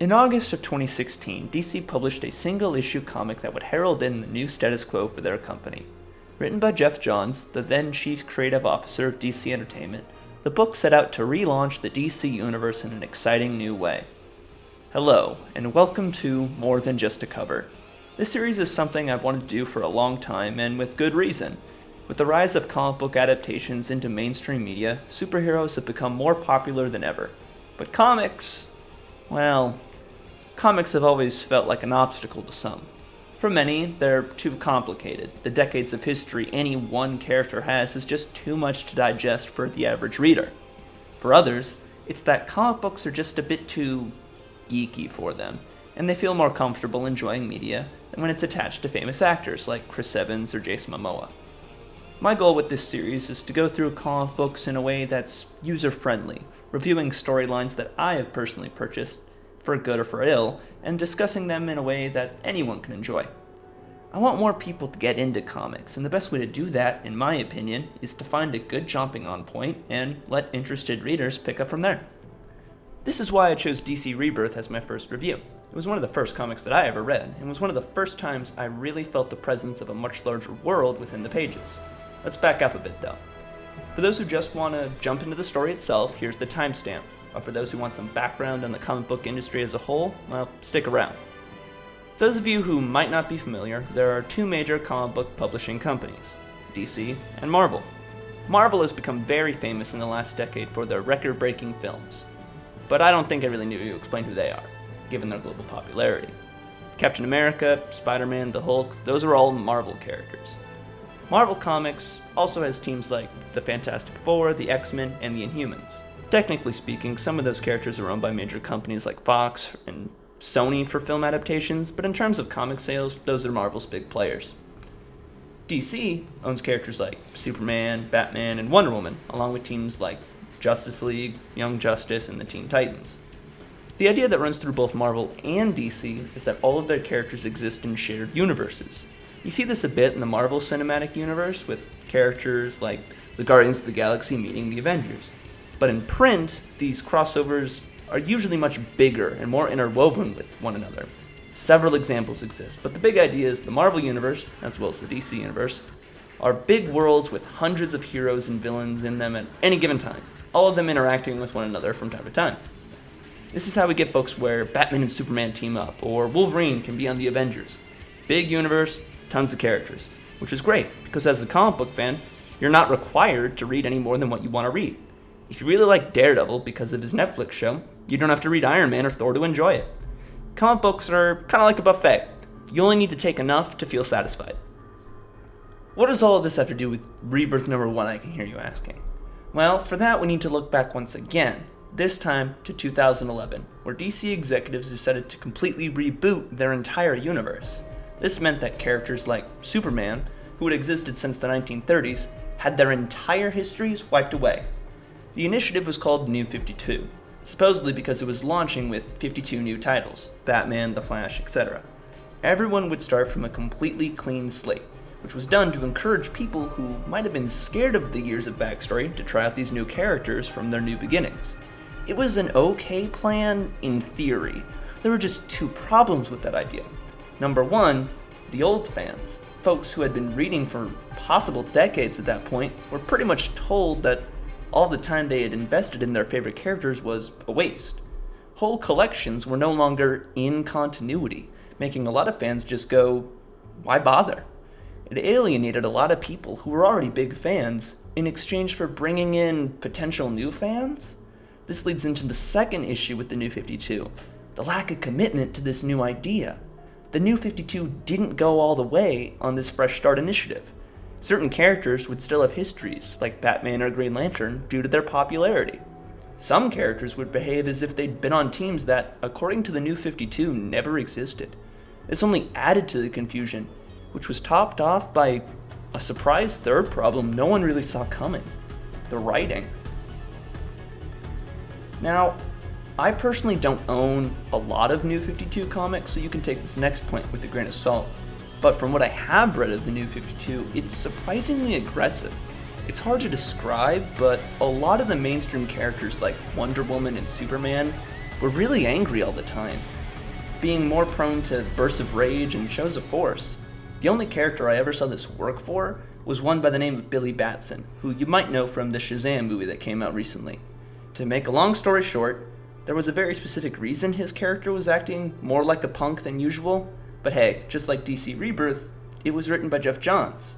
In August of 2016, DC published a single-issue comic that would herald in the new status quo for their company. Written by Jeff Johns, the then chief creative officer of DC Entertainment, the book set out to relaunch the DC Universe in an exciting new way. Hello, and welcome to More Than Just a Cover. This series is something I've wanted to do for a long time, and with good reason. With the rise of comic book adaptations into mainstream media, superheroes have become more popular than ever. But comics have always felt like an obstacle to some. For many, they're too complicated. The decades of history any one character has is just too much to digest for the average reader. For others, it's that comic books are just a bit too geeky for them, and they feel more comfortable enjoying media than when it's attached to famous actors like Chris Evans or Jason Momoa. My goal with this series is to go through comic books in a way that's user-friendly, reviewing storylines that I have personally purchased, for good or for ill, and discussing them in a way that anyone can enjoy. I want more people to get into comics, and the best way to do that, in my opinion, is to find a good jumping-on point and let interested readers pick up from there. This is why I chose DC Rebirth as my first review. It was one of the first comics that I ever read, and was one of the first times I really felt the presence of a much larger world within the pages. Let's back up a bit though. For those who just want to jump into the story itself, here's the timestamp. But for those who want some background on the comic book industry as a whole, well, stick around. For those of you who might not be familiar, there are two major comic book publishing companies, DC and Marvel. Marvel has become very famous in the last decade for their record-breaking films. But I don't think I really need to explain who they are, given their global popularity. Captain America, Spider-Man, the Hulk, those are all Marvel characters. Marvel Comics also has teams like the Fantastic Four, the X-Men, and the Inhumans. Technically speaking, some of those characters are owned by major companies like Fox and Sony for film adaptations, but in terms of comic sales, those are Marvel's big players. DC owns characters like Superman, Batman, and Wonder Woman, along with teams like Justice League, Young Justice, and the Teen Titans. The idea that runs through both Marvel and DC is that all of their characters exist in shared universes. You see this a bit in the Marvel Cinematic Universe, with characters like the Guardians of the Galaxy meeting the Avengers. But in print, these crossovers are usually much bigger and more interwoven with one another. Several examples exist, but the big idea is the Marvel Universe, as well as the DC Universe, are big worlds with hundreds of heroes and villains in them at any given time, all of them interacting with one another from time to time. This is how we get books where Batman and Superman team up, or Wolverine can be on the Avengers. Big universe, tons of characters, which is great, because as a comic book fan, you're not required to read any more than what you want to read. If you really like Daredevil because of his Netflix show, you don't have to read Iron Man or Thor to enjoy it. Comic books are kind of like a buffet. You only need to take enough to feel satisfied. What does all of this have to do with Rebirth number 1, I can hear you asking? Well, for that we need to look back once again, this time to 2011, where DC executives decided to completely reboot their entire universe. This meant that characters like Superman, who had existed since the 1930s, had their entire histories wiped away. The initiative was called New 52, supposedly because it was launching with 52 new titles, Batman, The Flash, etc. Everyone would start from a completely clean slate, which was done to encourage people who might have been scared of the years of backstory to try out these new characters from their new beginnings. It was an okay plan in theory. There were just two problems with that idea. Number one, the old fans, folks who had been reading for possible decades at that point, were pretty much told that all the time they had invested in their favorite characters was a waste. Whole collections were no longer in continuity, making a lot of fans just go, why bother? It alienated a lot of people who were already big fans in exchange for bringing in potential new fans. This leads into the second issue with the New 52, the lack of commitment to this new idea. The New 52 didn't go all the way on this Fresh Start initiative. Certain characters would still have histories, like Batman or Green Lantern, due to their popularity. Some characters would behave as if they'd been on teams that, according to the New 52, never existed. This only added to the confusion, which was topped off by a surprise third problem no one really saw coming: the writing. Now, I personally don't own a lot of New 52 comics, so you can take this next point with a grain of salt. But from what I have read of the New 52, it's surprisingly aggressive. It's hard to describe, but a lot of the mainstream characters like Wonder Woman and Superman were really angry all the time, being more prone to bursts of rage and shows of force. The only character I ever saw this work for was one by the name of Billy Batson, who you might know from the Shazam movie that came out recently. To make a long story short, there was a very specific reason his character was acting more like a punk than usual, but hey, just like DC Rebirth, it was written by Jeff Johns.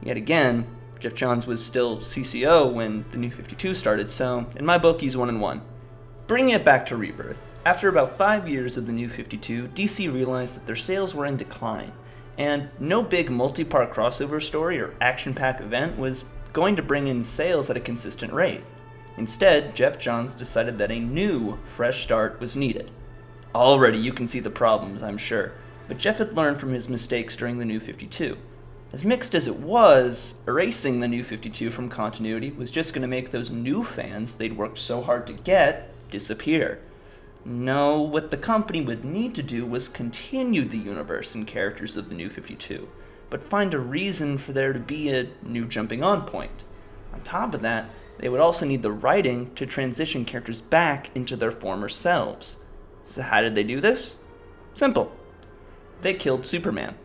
Yet again, Jeff Johns was still CCO when the New 52 started, so in my book he's 1-1. Bringing it back to Rebirth, after about 5 years of the New 52, DC realized that their sales were in decline, and no big multi-part crossover story or action-packed event was going to bring in sales at a consistent rate. Instead, Jeff Johns decided that a new, fresh start was needed. Already you can see the problems, I'm sure, but Jeff had learned from his mistakes during the New 52. As mixed as it was, erasing the New 52 from continuity was just going to make those new fans they'd worked so hard to get disappear. No, what the company would need to do was continue the universe and characters of the New 52, but find a reason for there to be a new jumping on point. On top of that, they would also need the writing to transition characters back into their former selves. So how did they do this? Simple. They killed Superman.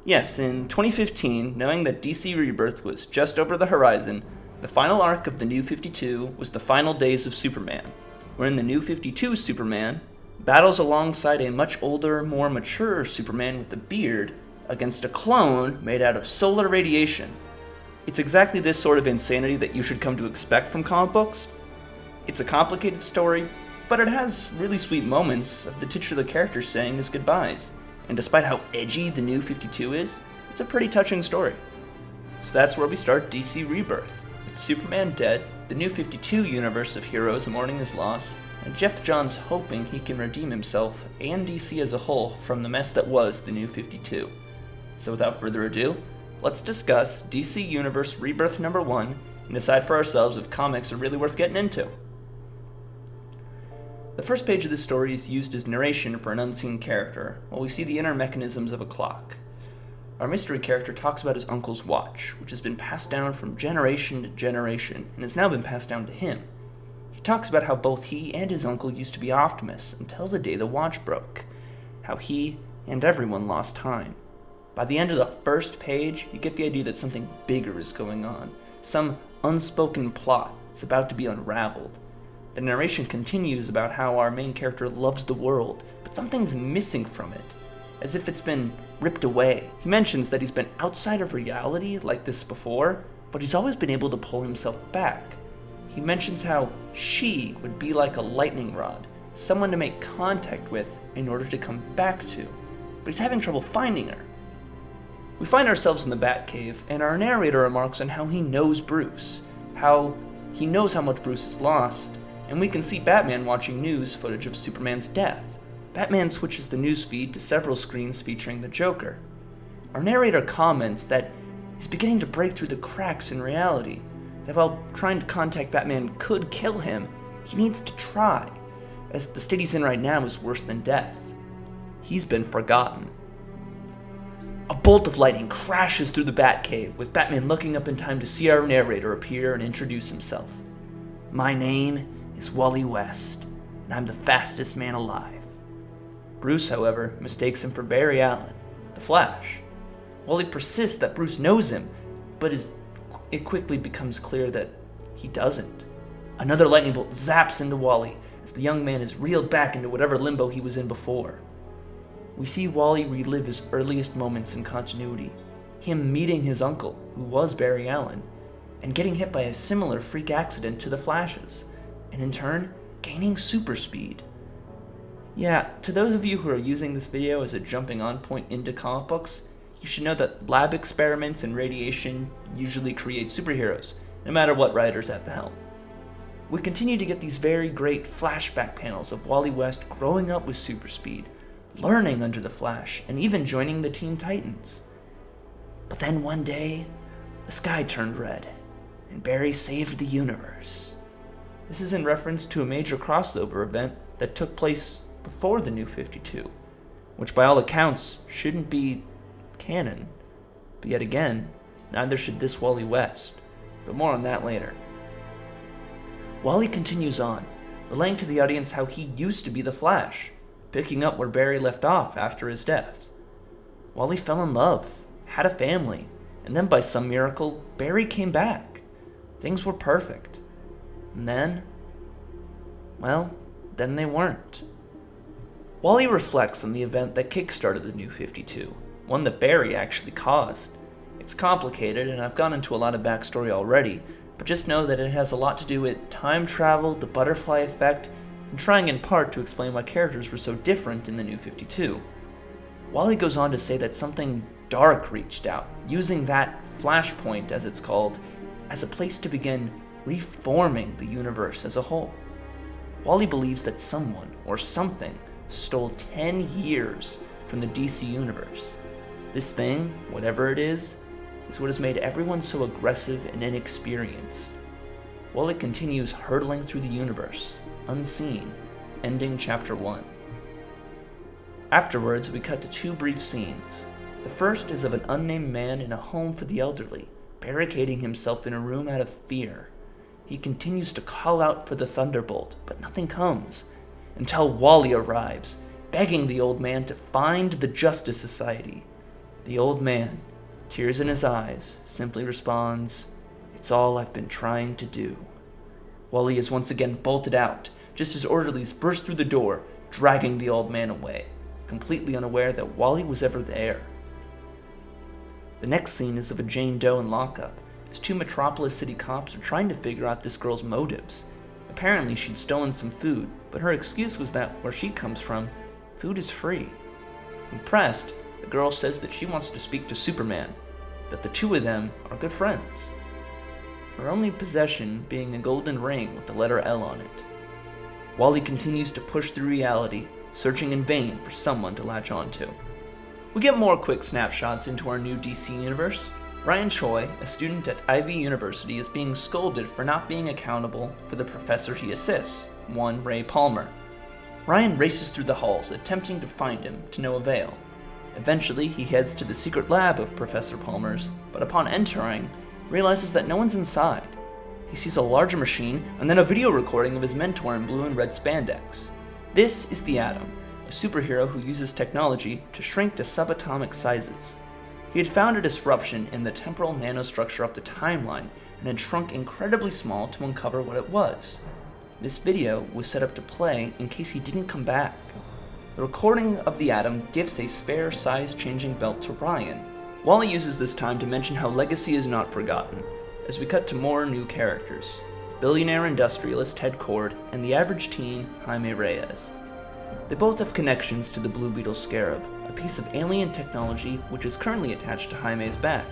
Yes, in 2015, knowing that DC Rebirth was just over the horizon, the final arc of the New 52 was the final days of Superman, wherein the New 52 Superman battles alongside a much older, more mature Superman with a beard against a clone made out of solar radiation. It's exactly this sort of insanity that you should come to expect from comic books. It's a complicated story, but it has really sweet moments of the titular character saying his goodbyes. And despite how edgy the New 52 is, it's a pretty touching story. So that's where we start DC Rebirth. With Superman dead, the New 52 universe of heroes mourning his loss, and Jeff Johns hoping he can redeem himself and DC as a whole from the mess that was the New 52. So without further ado, let's discuss DC Universe Rebirth number 1 and decide for ourselves if comics are really worth getting into. The first page of this story is used as narration for an unseen character, while we see the inner mechanisms of a clock. Our mystery character talks about his uncle's watch, which has been passed down from generation to generation, and has now been passed down to him. He talks about how both he and his uncle used to be optimists until the day the watch broke, how he and everyone lost time. By the end of the first page, you get the idea that something bigger is going on, some unspoken plot that's about to be unraveled. The narration continues about how our main character loves the world, but something's missing from it, as if it's been ripped away. He mentions that he's been outside of reality like this before, but he's always been able to pull himself back. He mentions how she would be like a lightning rod, someone to make contact with in order to come back to, but he's having trouble finding her. We find ourselves in the Batcave, and our narrator remarks on how he knows Bruce, how he knows how much Bruce is lost, and we can see Batman watching news footage of Superman's death. Batman switches the news feed to several screens featuring the Joker. Our narrator comments that he's beginning to break through the cracks in reality, that while trying to contact Batman could kill him, he needs to try, as the state he's in right now is worse than death. He's been forgotten. A bolt of lightning crashes through the Batcave, with Batman looking up in time to see our narrator appear and introduce himself. "My name is Wally West, and I'm the fastest man alive." Bruce, however, mistakes him for Barry Allen, the Flash. Wally persists that Bruce knows him, but it quickly becomes clear that he doesn't. Another lightning bolt zaps into Wally as the young man is reeled back into whatever limbo he was in before. We see Wally relive his earliest moments in continuity, him meeting his uncle, who was Barry Allen, and getting hit by a similar freak accident to the Flash's, and in turn, gaining super speed. Yeah, to those of you who are using this video as a jumping on point into comic books, you should know that lab experiments and radiation usually create superheroes, no matter what writer's at the helm. We continue to get these very great flashback panels of Wally West growing up with super speed, learning under the Flash, and even joining the Teen Titans. But then one day, the sky turned red, and Barry saved the universe. This is in reference to a major crossover event that took place before the New 52, which by all accounts shouldn't be canon. But yet again, neither should this Wally West, but more on that later. Wally continues on, relaying to the audience how he used to be the Flash, picking up where Barry left off after his death. Wally fell in love, had a family, and then by some miracle, Barry came back. Things were perfect. And then they weren't. Wally reflects on the event that kickstarted the New 52, one that Barry actually caused. It's complicated, and I've gone into a lot of backstory already, but just know that it has a lot to do with time travel, the butterfly effect, and trying in part to explain why characters were so different in the New 52. Wally goes on to say that something dark reached out, using that flashpoint, as it's called, as a place to begin reforming the universe as a whole. Wally believes that someone, or something, stole 10 years from the DC universe. This thing, whatever it is what has made everyone so aggressive and inexperienced. Wally continues hurtling through the universe, unseen, ending Chapter 1. Afterwards, we cut to 2 brief scenes. The first is of an unnamed man in a home for the elderly, barricading himself in a room out of fear. He continues to call out for the Thunderbolt, but nothing comes, until Wally arrives, begging the old man to find the Justice Society. The old man, tears in his eyes, simply responds, "It's all I've been trying to do." Wally is once again bolted out, just as orderlies burst through the door, dragging the old man away, completely unaware that Wally was ever there. The next scene is of a Jane Doe in lockup, as 2 Metropolis City cops are trying to figure out this girl's motives. Apparently she'd stolen some food, but her excuse was that where she comes from, food is free. Impressed, the girl says that she wants to speak to Superman, that the 2 of them are good friends. Her only possession being a golden ring with the letter L on it. Wally continues to push through reality, searching in vain for someone to latch onto. We get more quick snapshots into our new DC universe. Ryan Choi, a student at Ivy University, is being scolded for not being accountable for the professor he assists, one Ray Palmer. Ryan races through the halls, attempting to find him, to no avail. Eventually, he heads to the secret lab of Professor Palmer's, but upon entering, realizes that no one's inside. He sees a larger machine, and then a video recording of his mentor in blue and red spandex. This is the Atom, a superhero who uses technology to shrink to subatomic sizes. He had found a disruption in the temporal nanostructure of the timeline and had shrunk incredibly small to uncover what it was. This video was set up to play in case he didn't come back. The recording of the Atom gives a spare size-changing belt to Ryan. Wally uses this time to mention how legacy is not forgotten, as we cut to more new characters. Billionaire industrialist Ted Cord and the average teen Jaime Reyes. They both have connections to the Blue Beetle Scarab, a piece of alien technology which is currently attached to Jaime's back.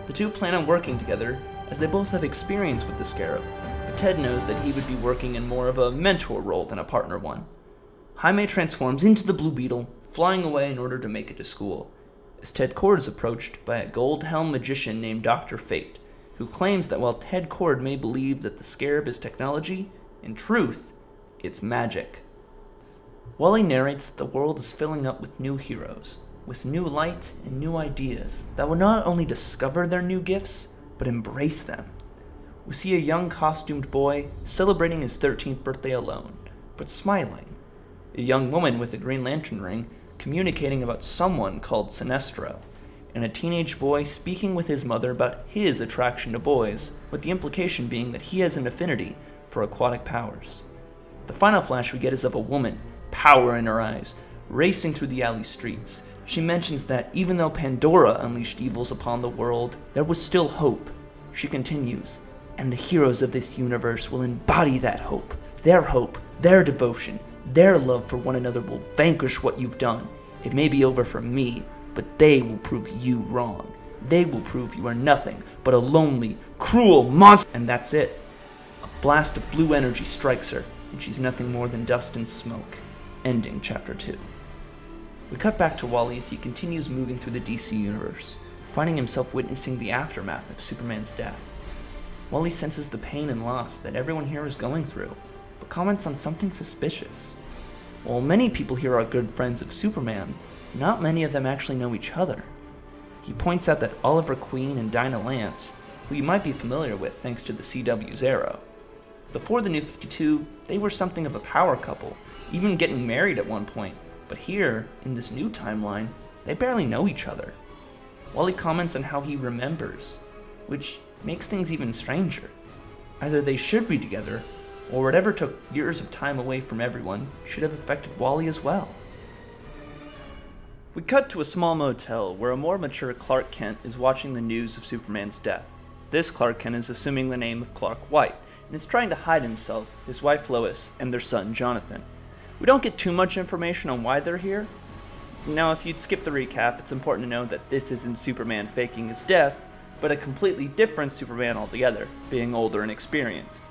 The 2 plan on working together as they both have experience with the Scarab, but Ted knows that he would be working in more of a mentor role than a partner one. Jaime transforms into the Blue Beetle, flying away in order to make it to school, as Ted Cord is approached by a gold-helmed magician named Dr. Fate, who claims that while Ted Cord may believe that the Scarab is technology, in truth, it's magic. Wally narrates that the world is filling up with new heroes, with new light and new ideas that will not only discover their new gifts, but embrace them. We see a young costumed boy celebrating his 13th birthday alone, but smiling. A young woman with a Green Lantern ring communicating about someone called Sinestro, and a teenage boy speaking with his mother about his attraction to boys, with the implication being that he has an affinity for aquatic powers. The final flash we get is of a woman, power in her eyes, racing through the alley streets. She mentions that even though Pandora unleashed evils upon the world, there was still hope. She continues, and the heroes of this universe will embody that hope, their devotion, their love for one another will vanquish what you've done. It may be over for me, but they will prove you wrong. They will prove you are nothing but a lonely, cruel monster. And that's it. A blast of blue energy strikes her, and she's nothing more than dust and smoke, ending Chapter 2. We cut back to Wally as he continues moving through the DC universe, finding himself witnessing the aftermath of Superman's death. Wally senses the pain and loss that everyone here is going through, but comments on something suspicious. While many people here are good friends of Superman, not many of them actually know each other. He points out that Oliver Queen and Dinah Lance, who you might be familiar with thanks to the CW's Arrow. Before the New 52, they were something of a power couple, even getting married at one point. But here, in this new timeline, they barely know each other. Wally comments on how he remembers, which makes things even stranger. Either they should be together, or whatever took years of time away from everyone should have affected Wally as well. We cut to a small motel where a more mature Clark Kent is watching the news of Superman's death. This Clark Kent is assuming the name of Clark White and is trying to hide himself, his wife Lois, and their son Jonathan. We don't get too much information on why they're here. Now, if you'd skip the recap, it's important to know that this isn't Superman faking his death, but a completely different Superman altogether, being older and experienced.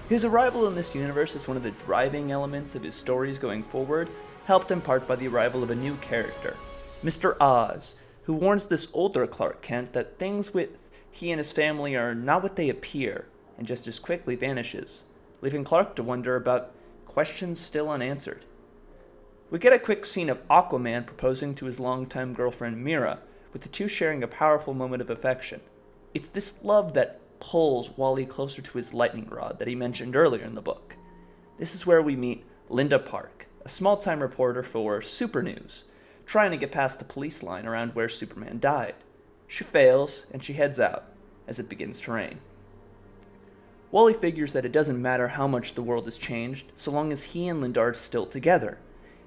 His arrival in this universe is one of the driving elements of his stories going forward, helped in part by the arrival of a new character, Mr. Oz, who warns this older Clark Kent that things with he and his family are not what they appear, and just as quickly vanishes, leaving Clark to wonder about questions still unanswered. We get a quick scene of Aquaman proposing to his longtime girlfriend Mira, with the two sharing a powerful moment of affection. It's this love that pulls Wally closer to his lightning rod that he mentioned earlier in the book. This is where we meet Linda Park, a small-time reporter for Super News, trying to get past the police line around where Superman died. She fails, and she heads out, as it begins to rain. Wally figures that it doesn't matter how much the world has changed, so long as he and Linda are still together.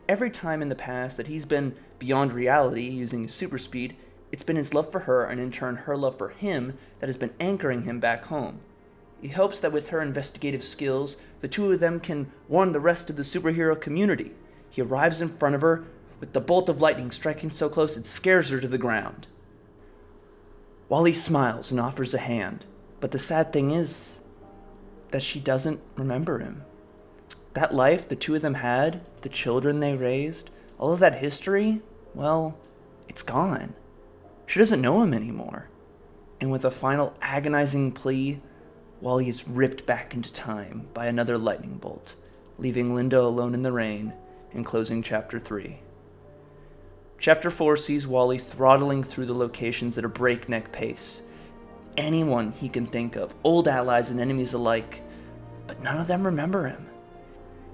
Every time in the past that he's been beyond reality using his super speed, it's been his love for her, and in turn her love for him, that has been anchoring him back home. He hopes that with her investigative skills, the two of them can warn the rest of the superhero community. He arrives in front of her, with the bolt of lightning striking so close it scares her to the ground. Wally smiles and offers a hand, but the sad thing is that she doesn't remember him. That life the two of them had, the children they raised, all of that history, well, it's gone. She doesn't know him anymore. And with a final agonizing plea, Wally is ripped back into time by another lightning bolt, leaving Linda alone in the rain and closing Chapter 3. Chapter 4 sees Wally throttling through the locations at a breakneck pace. Anyone he can think of, old allies and enemies alike, but none of them remember him.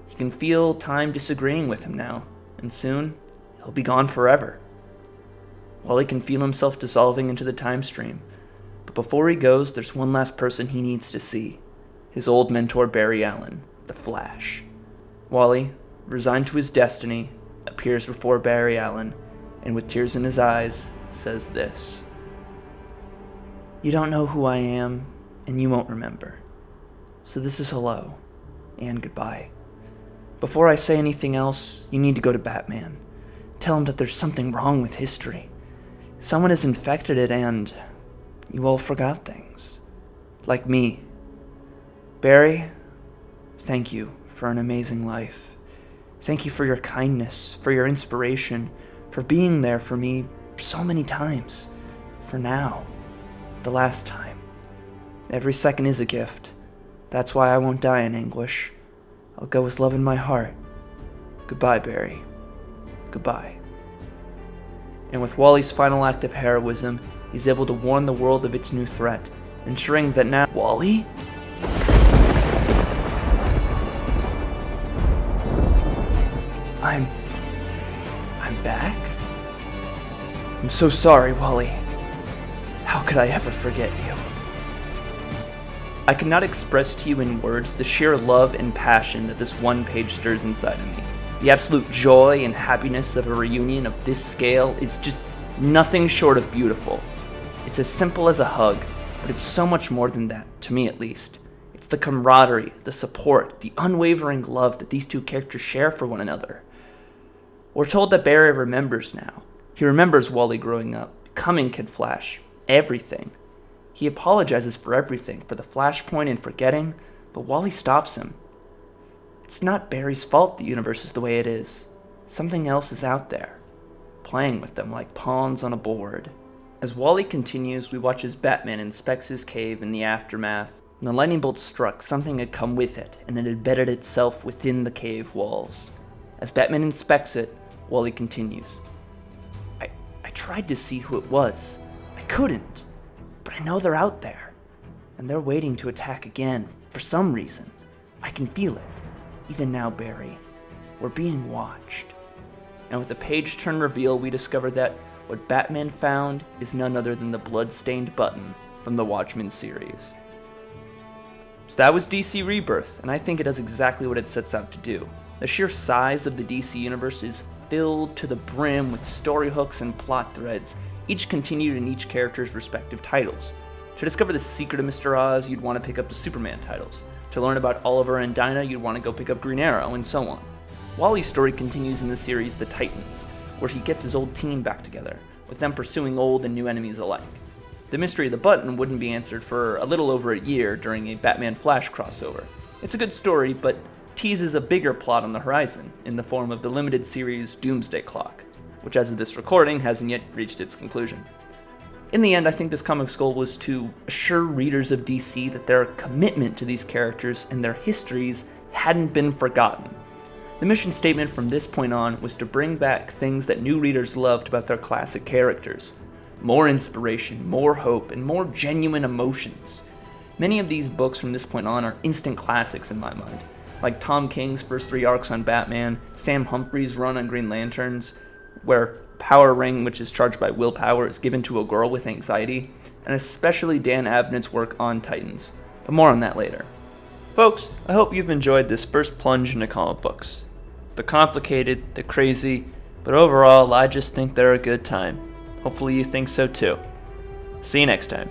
He can feel time disagreeing with him now, and soon he'll be gone forever. Wally can feel himself dissolving into the time stream, but before he goes, there's one last person he needs to see, his old mentor Barry Allen, the Flash. Wally, resigned to his destiny, appears before Barry Allen, and with tears in his eyes, says this: "You don't know who I am, and you won't remember. So this is hello, and goodbye. Before I say anything else, you need to go to Batman. Tell him that there's something wrong with history. Someone has infected it, and you all forgot things. Like me. Barry, thank you for an amazing life. Thank you for your kindness, for your inspiration, for being there for me so many times. For now, the last time. Every second is a gift. That's why I won't die in anguish. I'll go with love in my heart. Goodbye, Barry. Goodbye." And with Wally's final act of heroism, he's able to warn the world of its new threat, ensuring that now— Wally? I'm back? I'm so sorry, Wally. How could I ever forget you? I cannot express to you in words the sheer love and passion that this one page stirs inside of me. The absolute joy and happiness of a reunion of this scale is just nothing short of beautiful. It's as simple as a hug, but it's so much more than that, to me at least. It's the camaraderie, the support, the unwavering love that these two characters share for one another. We're told that Barry remembers now. He remembers Wally growing up, becoming Kid Flash, everything. He apologizes for everything, for the flashpoint and forgetting, but Wally stops him. It's not Barry's fault the universe is the way it is. Something else is out there, playing with them like pawns on a board. As Wally continues, we watch as Batman inspects his cave in the aftermath. When the lightning bolt struck, something had come with it, and it embedded itself within the cave walls. As Batman inspects it, Wally continues. I tried to see who it was. I couldn't. But I know they're out there. And they're waiting to attack again, for some reason. I can feel it. Even now, Barry. We're being watched. And with the page-turn reveal, we discover that what Batman found is none other than the blood-stained button from the Watchmen series. So that was DC Rebirth, and I think it does exactly what it sets out to do. The sheer size of the DC universe is filled to the brim with story hooks and plot threads, each continued in each character's respective titles. To discover the secret of Mr. Oz, you'd want to pick up the Superman titles. To learn about Oliver and Dinah, you'd want to go pick up Green Arrow, and so on. Wally's story continues in the series The Titans, where he gets his old team back together, with them pursuing old and new enemies alike. The mystery of the button wouldn't be answered for a little over a year during a Batman Flash crossover. It's a good story, but teases a bigger plot on the horizon, in the form of the limited series Doomsday Clock, which as of this recording hasn't yet reached its conclusion. In the end, I think this comic's goal was to assure readers of DC that their commitment to these characters and their histories hadn't been forgotten. The mission statement from this point on was to bring back things that new readers loved about their classic characters. More inspiration, more hope, and more genuine emotions. Many of these books from this point on are instant classics in my mind, like Tom King's first 3 arcs on Batman, Sam Humphrey's run on Green Lanterns, where Power Ring, which is charged by willpower, is given to a girl with anxiety, and especially Dan Abnett's work on Titans, but more on that later. Folks, I hope you've enjoyed this first plunge into comic books. They're complicated, they're crazy, but overall I just think they're a good time. Hopefully you think so too. See you next time.